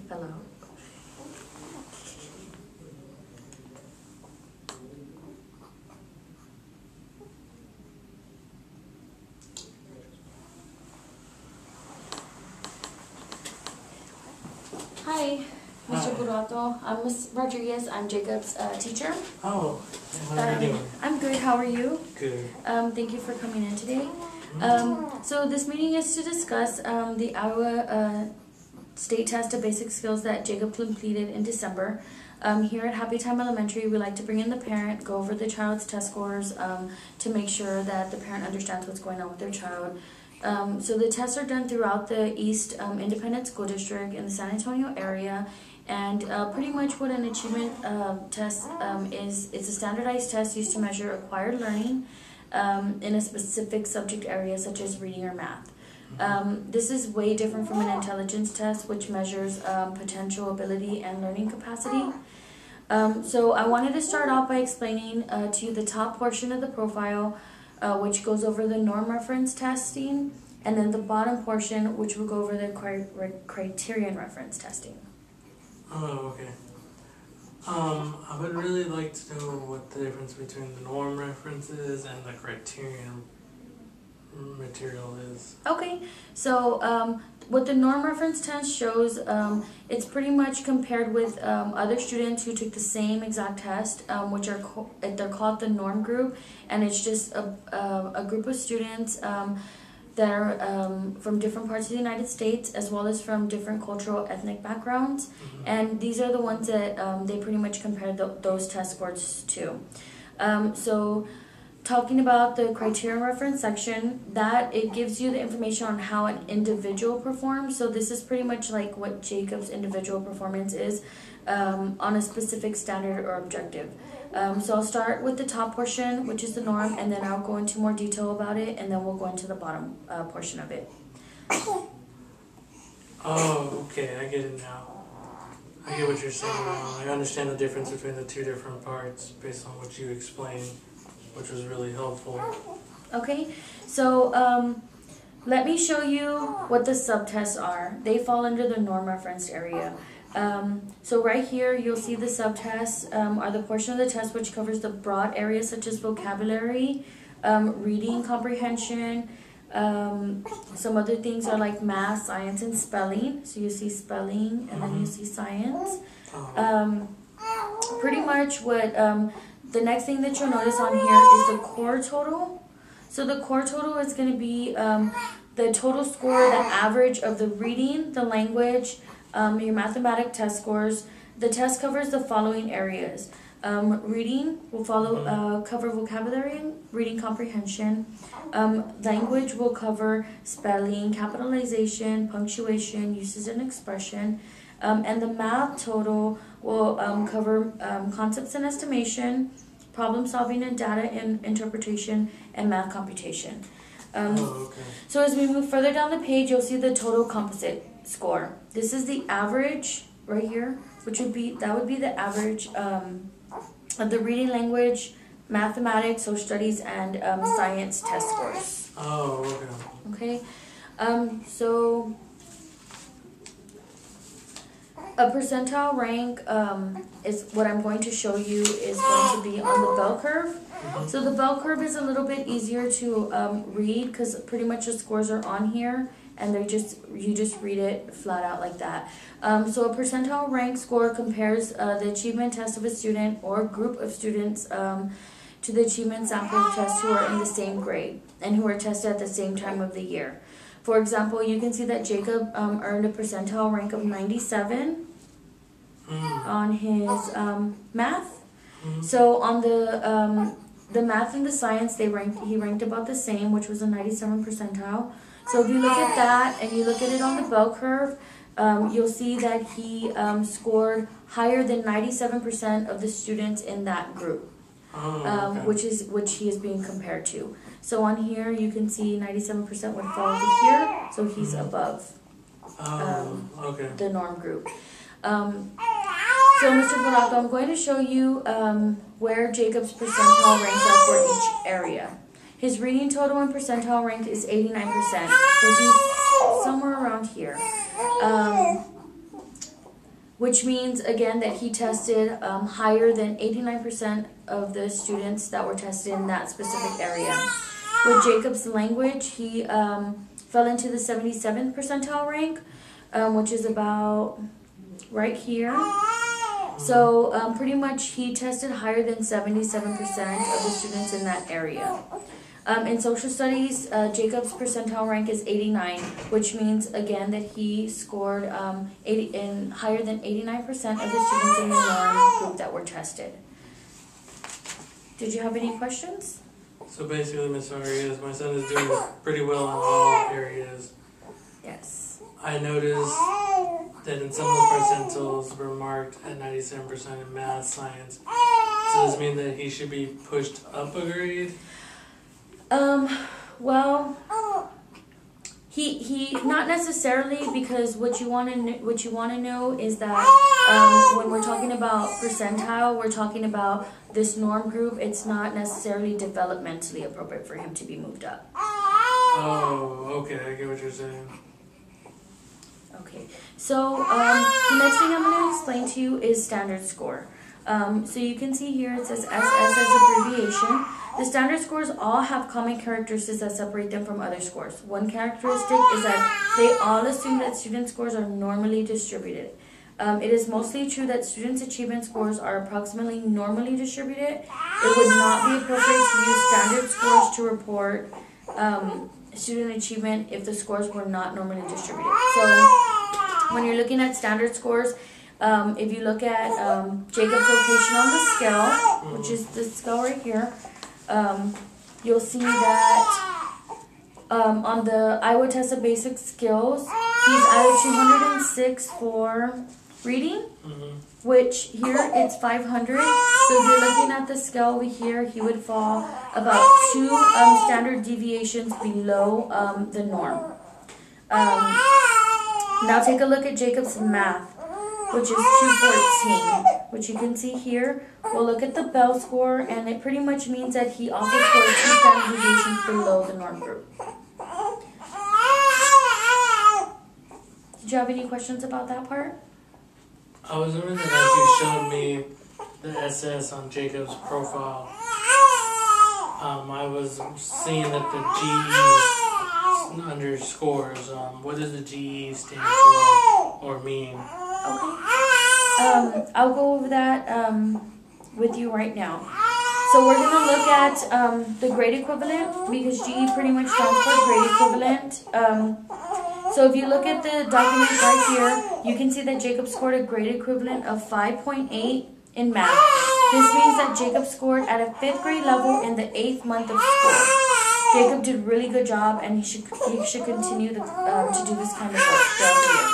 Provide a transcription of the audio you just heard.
fell out. Hi, Mr. Burato. I'm Ms. Rodriguez. I'm Jacob's teacher. Oh, how are you doing? I'm good. How are you? Good. Thank you for coming in today. So this meeting is to discuss the Iowa state test of basic skills that Jacob completed in December. Here at Happy Time Elementary, we like to bring in the parent, go over the child's test scores to make sure that the parent understands what's going on with their child. So the tests are done throughout the East Independent School District in the San Antonio area, and pretty much what an achievement test is, it's a standardized test used to measure acquired learning in a specific subject area such as reading or math. This is way different from an intelligence test, which measures potential ability and learning capacity. So I wanted to start off by explaining to you the top portion of the profile, which goes over the norm reference testing, and then the bottom portion, which will go over the criterion reference testing. Oh, okay. I would really like to know what the difference between the norm references and the criterion material is. Okay, so what the norm reference test shows, it's pretty much compared with other students who took the same exact test, which are they're called the norm group, and it's just a group of students that are from different parts of the United States, as well as from different cultural ethnic backgrounds, and these are the ones that they pretty much compare those test scores to. So talking about the criterion reference section, that it gives you the information on how an individual performs. So this is pretty much like what Jacob's individual performance is on a specific standard or objective. So I'll start with the top portion, which is the norm, and then I'll go into more detail about it, and then we'll go into the bottom portion of it. Oh, okay, I get it now. I get what you're saying now. I understand the difference between the two different parts based on what you explained, which was really helpful. Okay, so let me show you what the subtests are. They fall under the norm referenced area. So right here, you'll see the subtests are the portion of the test which covers the broad areas such as vocabulary, reading comprehension. Some other things are like math, science, and spelling. So you see spelling, and then you see science. Pretty much what the next thing that you'll notice on here is the core total. So the core total is going to be the total score, the average of the reading, the language, your mathematic test scores. The test covers the following areas. Reading will cover vocabulary, reading comprehension. Language will cover spelling, capitalization, punctuation, uses and expression. And the math total will cover concepts and estimation, problem solving and data interpretation, and math computation. So as we move further down the page, you'll see the total composite score. This is the average right here, which would be the average of the reading, language, mathematics, social studies, and science test scores. Oh, okay. Okay, so a percentile rank is what I'm going to show you is going to be on the bell curve. So the bell curve is a little bit easier to read because pretty much the scores are on here, and you just read it flat out like that. So a percentile rank score compares the achievement test of a student or group of students to the achievement sample test who are in the same grade and who are tested at the same time of the year. For example, you can see that Jacob earned a percentile rank of 97 on his math. So on the math and the science, he ranked about the same, which was a 97 percentile. So if you look at that and you look at it on the bell curve, you'll see that he scored higher than 97% of the students in that group, which he is being compared to. So on here, you can see 97% would fall over here, so he's above the norm group. So Mr. Bonato, I'm going to show you where Jacob's percentile ranks are for each area. His reading total and percentile rank is 89%, so he's somewhere around here. which means, again, that he tested higher than 89% of the students that were tested in that specific area. With Jacob's language, he fell into the 77th percentile rank, which is about right here. So pretty much he tested higher than 77% of the students in that area. In social studies, Jacob's percentile rank is 89, which means, again, that he scored higher than 89% of the students in the norm group that were tested. Did you have any questions? So basically, Ms. Arias, my son is doing pretty well in all areas. Yes. I noticed that in some of the percentiles were marked at 97% in math, science. So does this mean that he should be pushed up a grade? Well, he not necessarily, because what you want to know is that when we're talking about percentile, we're talking about this norm group. It's not necessarily developmentally appropriate for him to be moved up. Oh, okay, I get what you're saying. Okay, so the next thing I'm going to explain to you is standard score. So you can see here it says SS as abbreviation. The standard scores all have common characteristics that separate them from other scores. One characteristic is that they all assume that student scores are normally distributed. It is mostly true that students' achievement scores are approximately normally distributed. It would not be appropriate to use standard scores to report student achievement if the scores were not normally distributed. So when you're looking at standard scores, if you look at Jacob's location on the scale, which is this scale right here, you'll see that on the Iowa Test of Basic Skills, he's at a 206 for reading, which here it's 500. So if you're looking at the scale over here, he would fall about 2 standard deviations below the norm. Now take a look at Jacob's math, which is 214, which you can see here. We'll look at the Bell score, and it pretty much means that he also scored 2 standard deviations below the norm group. Did you have any questions about that part? I was wondering that as you showed me the SS on Jacob's profile, I was seeing that the GE underscores. What does the GE stand for or mean? Okay. I'll go over that with you right now. So we're going to look at the grade equivalent, because GE pretty much stands for grade equivalent. So if you look at the document right here, you can see that Jacob scored a grade equivalent of 5.8 in math. This means that Jacob scored at a 5th grade level in the 8th month of school. Jacob did a really good job, and he should continue to do this kind of work throughout the year.